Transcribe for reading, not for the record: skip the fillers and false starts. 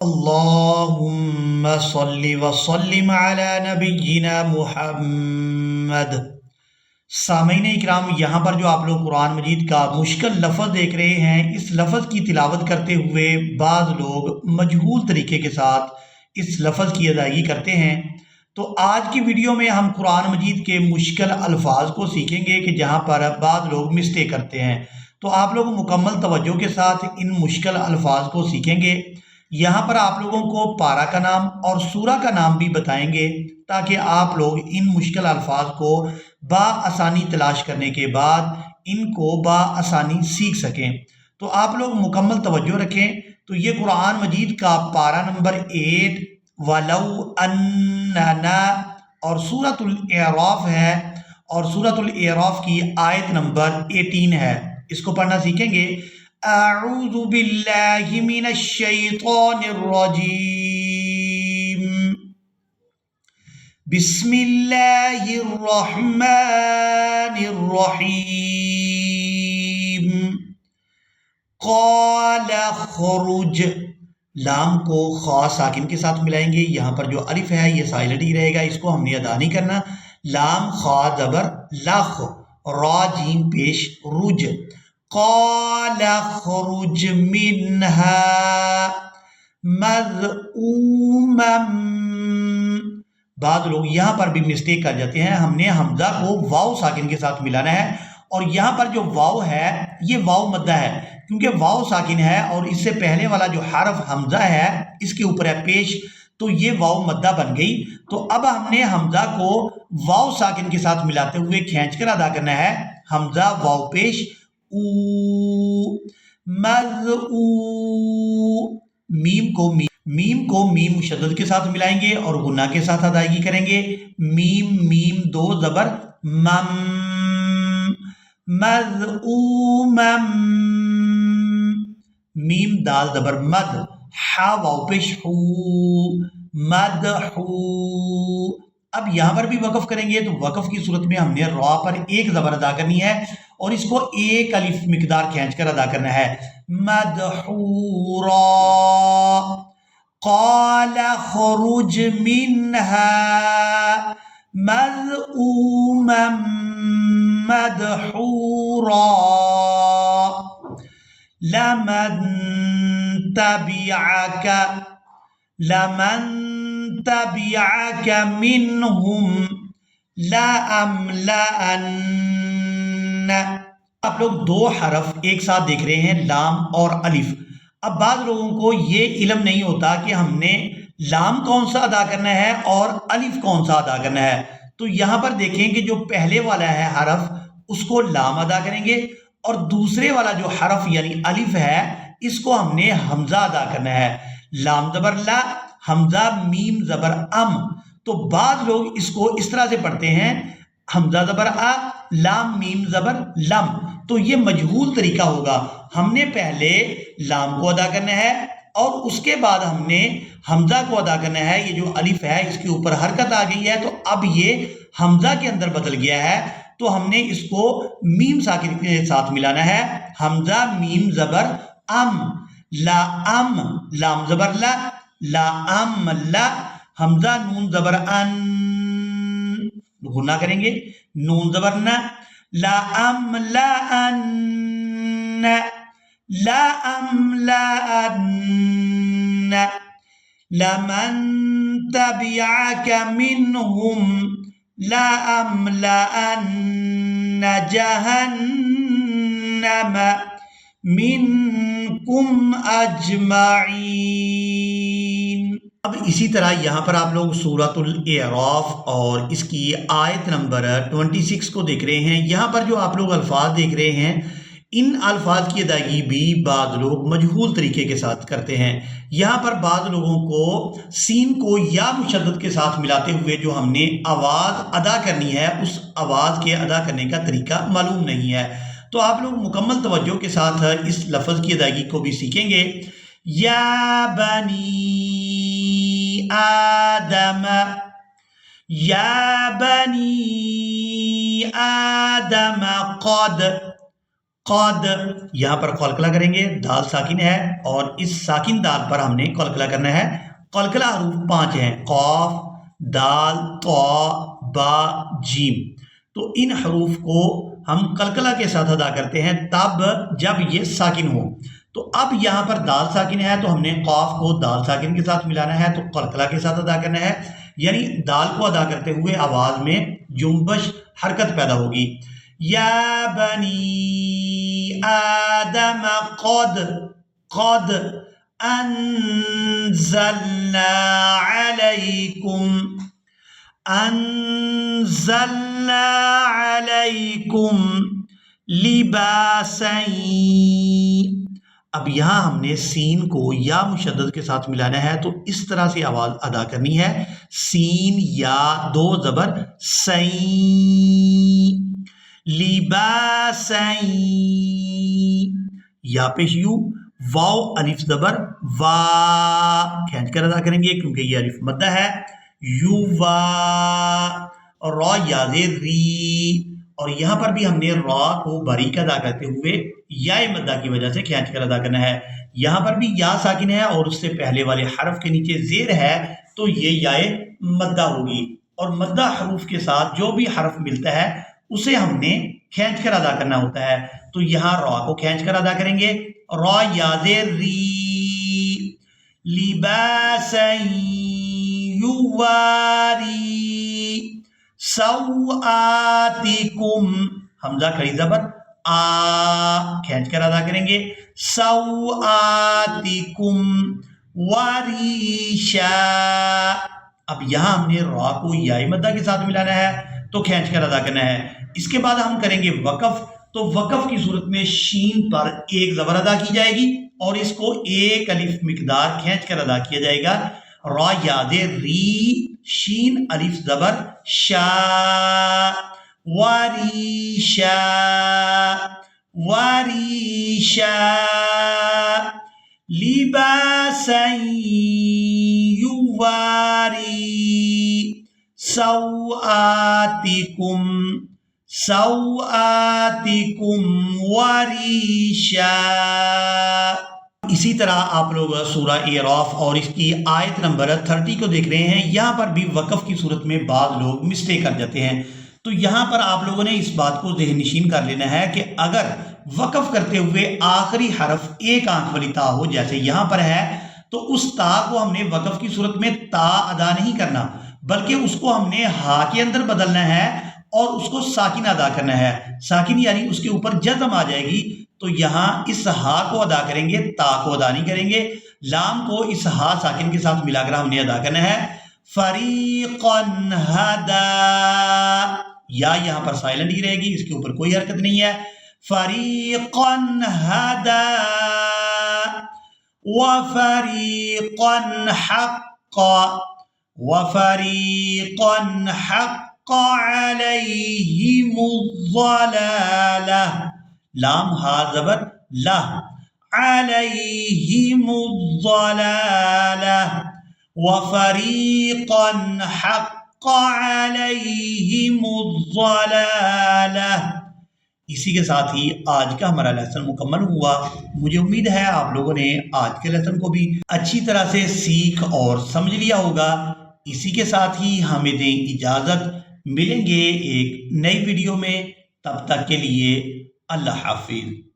اللہم صلی وسلم علی نبینا محمد۔ سامعین اکرام، یہاں پر جو آپ لوگ قرآن مجید کا مشکل لفظ دیکھ رہے ہیں، اس لفظ کی تلاوت کرتے ہوئے بعض لوگ مجہول طریقے کے ساتھ اس لفظ کی ادائیگی کرتے ہیں۔ تو آج کی ویڈیو میں ہم قرآن مجید کے مشکل الفاظ کو سیکھیں گے کہ جہاں پر بعض لوگ مسٹیک کرتے ہیں۔ تو آپ لوگ مکمل توجہ کے ساتھ ان مشکل الفاظ کو سیکھیں گے۔ یہاں پر آپ لوگوں کو پارہ کا نام اور سورہ کا نام بھی بتائیں گے تاکہ آپ لوگ ان مشکل الفاظ کو بآسانی تلاش کرنے کے بعد ان کو بآسانی سیکھ سکیں۔ تو آپ لوگ مکمل توجہ رکھیں۔ تو یہ قرآن مجید کا پارہ نمبر 8 وَلَوْ أَنَّنَا اور سورۃ الاعراف ہے، اور سورۃ الاعراف کی آیت نمبر 18 ہے۔ اس کو پڑھنا سیکھیں گے۔ اعوذ باللہ من الشیطان الرجیم، بسم اللہ الرحمن الرحیم۔ قال اخرج، لام کو خا ساکن کے ساتھ ملائیں گے۔ یہاں پر جو الف ہے یہ سائلنٹ ہی رہے گا، اس کو ہم نے ادا نہیں کرنا۔ لام خا زبر لخ، را جیم پیش رج۔ قال اخرج منها مذءوما، بعض لوگ یہاں پر بھی مسٹیک کر جاتے ہیں۔ ہم نے حمزہ کو واو ساکن کے ساتھ ملانا ہے، اور یہاں پر جو واو ہے یہ واو مدہ ہے، کیونکہ واو ساکن ہے اور اس سے پہلے والا جو حرف حمزہ ہے اس کے اوپر ہے پیش، تو یہ واو مدہ بن گئی۔ تو اب ہم نے حمزہ کو واو ساکن کے ساتھ ملاتے ہوئے کھینچ کر ادا کرنا ہے۔ حمزہ واو پیش او، مذءو، میم کو میم مشدد کے ساتھ ملائیں گے اور غنہ کے ساتھ ادائیگی کریں گے۔ میم میم دو زبر مم، مذءومم، میم دال زبر مد، حا واو پیش حو، مدحو۔ اب یہاں پر بھی وقف کریں گے، تو وقف کی صورت میں ہم نے را پر ایک زبر ادا کرنی ہے اور اس کو ایک الف مقدار کھینچ کر ادا کرنا ہے۔ مدحورا، قال اخرج منها مذءوما مدحورا لمن تبعك منهم لأملأن۔ آپ لوگ دو حرف ایک ساتھ دیکھ رہے ہیں، لام اور الف۔ اب بعض لوگوں کو یہ علم نہیں ہوتا کہ ہم نے لام کون سا ادا کرنا ہے اور الف کون سا ادا کرنا ہے۔ تو یہاں پر دیکھیں کہ جو پہلے والا ہے حرف اس کو لام ادا کریں گے، اور دوسرے والا جو حرف یعنی الف ہے اس کو ہم نے حمزہ ادا کرنا ہے۔ لام زبر لا، حمزہ میم زبر ام۔ تو بعض لوگ اس کو اس طرح سے پڑھتے ہیں، حمزہ زبر آ، لام میم زبر لم۔ تو یہ مجہول طریقہ ہوگا۔ ہم نے پہلے لام کو ادا کرنا ہے اور اس کے بعد ہم نے حمزہ کو ادا کرنا ہے۔ یہ جو الف ہے اس کے اوپر حرکت آ گئی ہے، تو اب یہ حمزہ کے اندر بدل گیا ہے، تو ہم نے اس کو میم ساکن کے ساتھ ملانا ہے۔ حمزہ میم زبر ام، لا ام، لام زبر لا، لا ام لا، حمزہ نون زبر ان، غنہ کریں گے، نون زبر نہ، لا ام لا ان، لا ام لا ان، لمن تبعك منهم لأملأن جهنم منكم اجمعین۔ اب اسی طرح یہاں پر آپ لوگ سورۃ الاعراف اور اس کی آیت نمبر 26 کو دیکھ رہے ہیں۔ یہاں پر جو آپ لوگ الفاظ دیکھ رہے ہیں، ان الفاظ کی ادائیگی بھی بعض لوگ مجہول طریقے کے ساتھ کرتے ہیں۔ یہاں پر بعض لوگوں کو سین کو یا مشدد کے ساتھ ملاتے ہوئے جو ہم نے آواز ادا کرنی ہے اس آواز کے ادا کرنے کا طریقہ معلوم نہیں ہے۔ تو آپ لوگ مکمل توجہ کے ساتھ اس لفظ کی ادائیگی کو بھی سیکھیں گے۔ یا بنی آدم، یا بنی آدم قد قد یہاں پر قلقلہ کریں گے، دال ساکن ہے اور اس ساکن دال پر ہم نے قلقلہ کرنا ہے۔ قلقلہ حروف 5 ہیں، قاف، دال، طا، با، جیم۔ تو ان حروف کو ہم قلقلہ کے ساتھ ادا کرتے ہیں تب جب یہ ساکن ہو۔ تو اب یہاں پر دال ساکن ہے تو ہم نے قاف کو دال ساکن کے ساتھ ملانا ہے، تو قلقلہ کے ساتھ ادا کرنا ہے، یعنی دال کو ادا کرتے ہوئے آواز میں جنبش، حرکت پیدا ہوگی۔ یا بنی آدم قد انزلنا علیکم لباسا۔ اب یہاں ہم نے سین کو یا مشدد کے ساتھ ملانا ہے، تو اس طرح سے آواز ادا کرنی ہے، سین یا دو زبر سین، لباسا، یا پیش یو، واو الف زبر وا، کھینچ کر ادا کریں گے کیونکہ یہ الف مدہ ہے، یو وا، اور را یا زیر ری، اور یہاں پر بھی ہم نے را کو باریک ادا کرتے ہوئے یا مدہ کی وجہ سے کھینچ کر ادا کرنا ہے۔ یہاں پر بھی یا ساکن ہے اور اس سے پہلے والے حرف کے نیچے زیر ہے تو یہ یا مدہ ہوگی، اور مدہ حروف کے ساتھ جو بھی حرف ملتا ہے اسے ہم نے کھینچ کر ادا کرنا ہوتا ہے۔ تو یہاں را کو کھینچ کر ادا کریں گے، را یا زیر ری، لباسا یواری سوآتکم، حمزہ کھڑی زبر آ، کھینچ کر ادا کریں گے، سوآتکم وریشا۔ اب یہاں ہم نے را کو یا مدہ کے ساتھ ملانا ہے تو کھینچ کر ادا کرنا ہے۔ اس کے بعد ہم کریں گے وقف، تو وقف کی صورت میں شین پر ایک زبر ادا کی جائے گی اور اس کو ایک الف مقدار کھینچ کر ادا کیا جائے گا، را یا زیر ری، شین الف زبر شا، وریشا، وریشا، لباسا یواری سوآتکم وریشا۔ اسی طرح آپ لوگ سورہ اعراف اور اس کی آیت نمبر 30 کو دیکھ رہے ہیں، یہاں پر بھی وقف کی صورت میں بعض لوگ مسٹیک کر جاتے ہیں۔ تو یہاں پر آپ لوگوں نے اس بات کو ذہن نشین کر لینا ہے کہ اگر وقف کرتے ہوئے آخری حرف ایک آنکھ والی تا ہو، جیسے یہاں پر ہے، تو اس تا کو ہم نے وقف کی صورت میں تا ادا نہیں کرنا، بلکہ اس کو ہم نے ہا کے اندر بدلنا ہے اور اس کو ساکن ادا کرنا ہے، ساکن یعنی اس کے اوپر جزم آ جائے گی، تو یہاں اس ہا کو ادا کریں گے، تا کو ادا نہیں کریں گے۔ لام کو اس ہا ساکن کے ساتھ ملا کر ہم نے ادا کرنا ہے، فریقا ہدا، یا یہاں پر سائلنٹ ہی رہے گی، اس کے اوپر کوئی حرکت نہیں ہے، فریقا ہدا وفریقا حقا، وفریقا حق علیہم الضلالہ، لام ہا زبر لا، علیہم الضلالہ، وفریقا حق علیہم الضلالہ۔ اسی کے ساتھ ہی آج کا ہمارا لیسن مکمل ہوا۔ مجھے امید ہے آپ لوگوں نے آج کے لیسن کو بھی اچھی طرح سے سیکھ اور سمجھ لیا ہوگا۔ اسی کے ساتھ ہی ہمیں دیں اجازت، ملیں گے ایک نئی ویڈیو میں، تب تک کے لیے اللہ حافظ۔